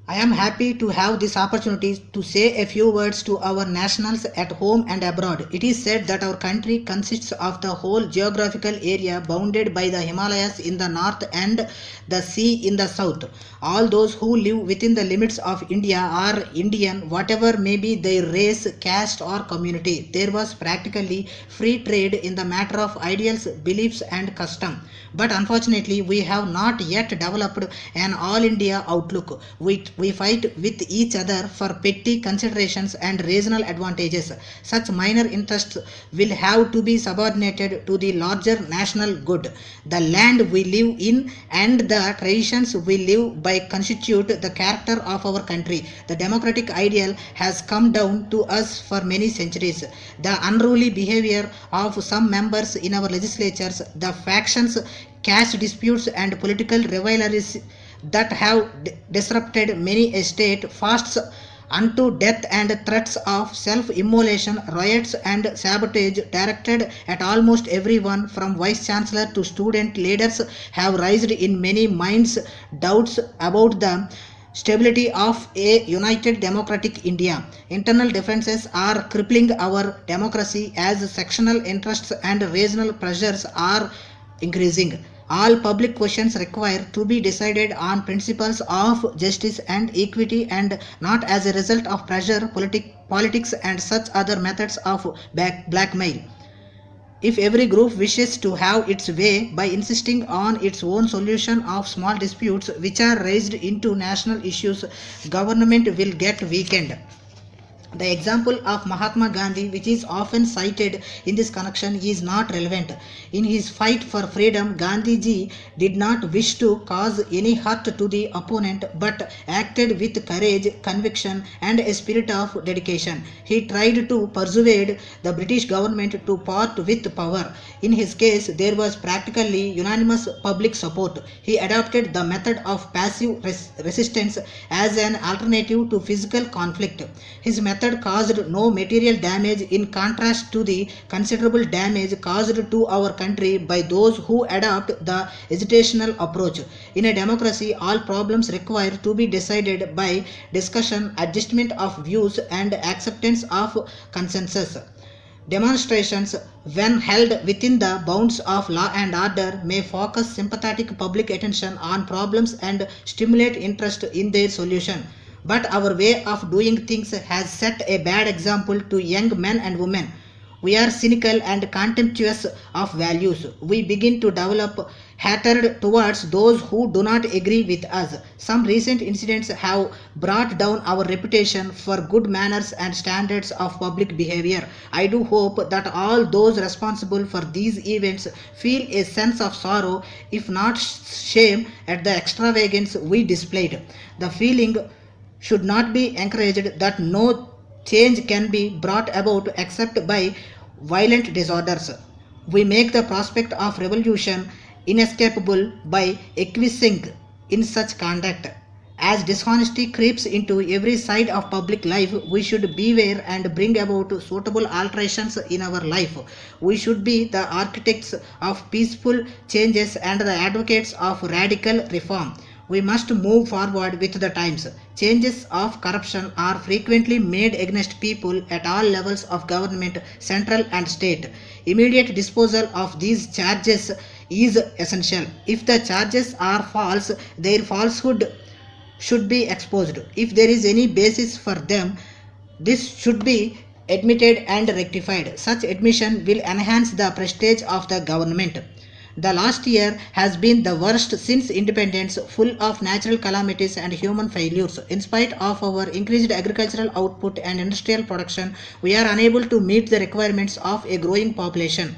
I am happy to have this opportunity to say a few words to our nationals at home and abroad. It is said that our country consists of the whole geographical area bounded by the Himalayas in the north and the sea in the south. All those who live within the limits of India are Indian, whatever may be their race, caste, or community. There was practically free trade in the matter of ideals, beliefs, and custom. But unfortunately, we have not yet developed an all India outlook. We fight with each other for petty considerations and regional advantages. Such minor interests will have to be subordinated to the larger national good. The land we live in and the traditions we live by constitute the character of our country. The democratic ideal has come down to us for many centuries. The unruly behavior of some members in our legislatures, the factions, caste disputes, and political rivalries that have disrupted many a state fasts unto death and threats of self-immolation, riots and sabotage directed at almost everyone from vice chancellor to student leaders have raised in many minds doubts about the stability of a united democratic India. Internal differences are crippling our democracy as sectional interests and regional pressures are increasing. All public questions require to be decided on principles of justice and equity and not as a result of pressure, politics, and such other methods of blackmail. If every group wishes to have its way by insisting on its own solution of small disputes which are raised into national issues, government will get weakened. The example of Mahatma Gandhi, which is often cited in this connection, is not relevant. In his fight for freedom, Gandhiji did not wish to cause any hurt to the opponent but acted with courage, conviction, and a spirit of dedication. He tried to persuade the British government to part with power. In his case, there was practically unanimous public support. He adopted the method of passive resistance as an alternative to physical conflict. His method caused no material damage in contrast to the considerable damage caused to our country by those who adopt the hesitational approach. In a democracy, all problems require to be decided by discussion, adjustment of views, and acceptance of consensus. Demonstrations, when held within the bounds of law and order, may focus sympathetic public attention on problems and stimulate interest in their solution. But our way of doing things has set a bad example to young men and women. We are cynical and contemptuous of values. We begin to develop hatred towards those who do not agree with us. Some recent incidents have brought down our reputation for good manners and standards of public behavior. I do hope that all those responsible for these events feel a sense of sorrow, if not shame, at the extravagance we displayed. The feeling should not be encouraged that no change can be brought about except by violent disorders. We make the prospect of revolution inescapable by acquiescing in such conduct. As dishonesty creeps into every side of public life, we should beware and bring about suitable alterations in our life. We should be the architects of peaceful changes and the advocates of radical reform. We must move forward with the times. Changes of corruption are frequently made against people at all levels of government, central and state. Immediate disposal of these charges is essential. If the charges are false, their falsehood should be exposed. If there is any basis for them, this should be admitted and rectified. Such admission will enhance the prestige of the government. The last year has been the worst since independence, full of natural calamities and human failures. In spite of our increased agricultural output and industrial production, we are unable to meet the requirements of a growing population.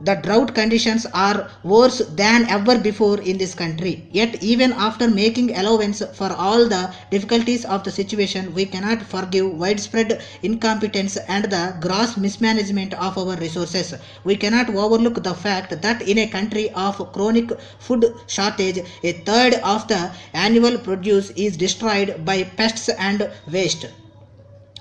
The drought conditions are worse than ever before in this country. Yet, even after making allowance for all the difficulties of the situation, we cannot forgive widespread incompetence and the gross mismanagement of our resources. We cannot overlook the fact that in a country of chronic food shortage, a third of the annual produce is destroyed by pests and waste.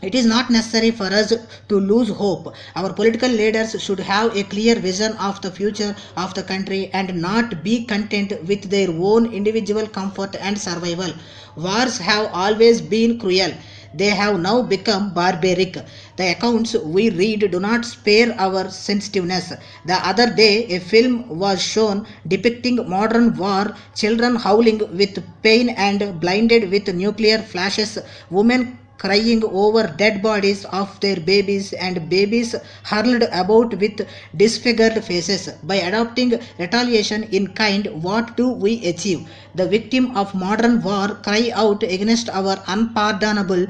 It is not necessary for us to lose hope. Our political leaders should have a clear vision of the future of the country and not be content with their own individual comfort and survival. Wars have always been cruel. They have now become barbaric. The accounts we read do not spare our sensitiveness. The other day, a film was shown depicting modern war, children howling with pain and blinded with nuclear flashes, women crying over dead bodies of their babies, and babies hurled about with disfigured faces. By adopting retaliation in kind, what do we achieve? The victim of modern war cry out against our unpardonable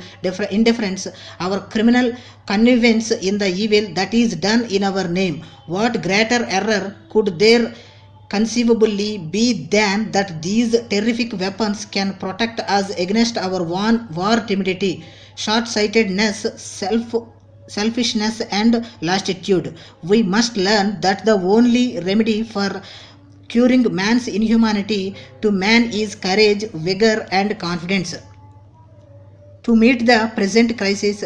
indifference, our criminal connivance in the evil that is done in our name. What greater error could there conceivably be than that these terrific weapons can protect us against our war timidity, short-sightedness, selfishness and lassitude. We must learn that the only remedy for curing man's inhumanity to man is courage, vigor and confidence. To meet the present crisis,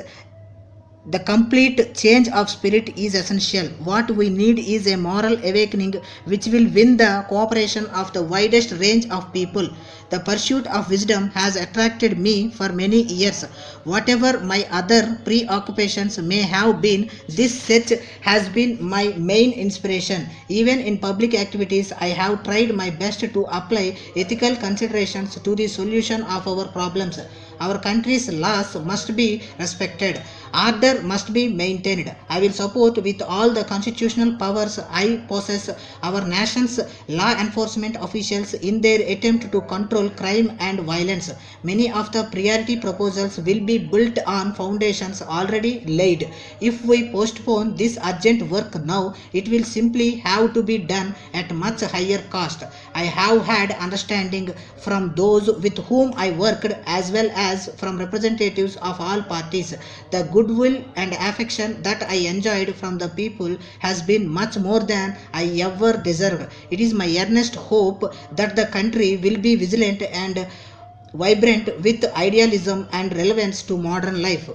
the complete change of spirit is essential. What we need is a moral awakening which will win the cooperation of the widest range of people. The pursuit of wisdom has attracted me for many years. Whatever my other preoccupations may have been, this search has been my main inspiration. Even in public activities, I have tried my best to apply ethical considerations to the solution of our problems. Our country's laws must be respected. Order must be maintained. I will support with all the constitutional powers I possess our nation's law enforcement officials in their attempt to control crime and violence. Many of the priority proposals will be built on foundations already laid. If we postpone this urgent work now, it will simply have to be done at much higher cost. I have had understanding from those with whom I worked as well as from representatives of all parties. The goodwill and affection that I enjoyed from the people has been much more than I ever deserved. It is my earnest hope that the country will be vigilant and vibrant with idealism and relevance to modern life.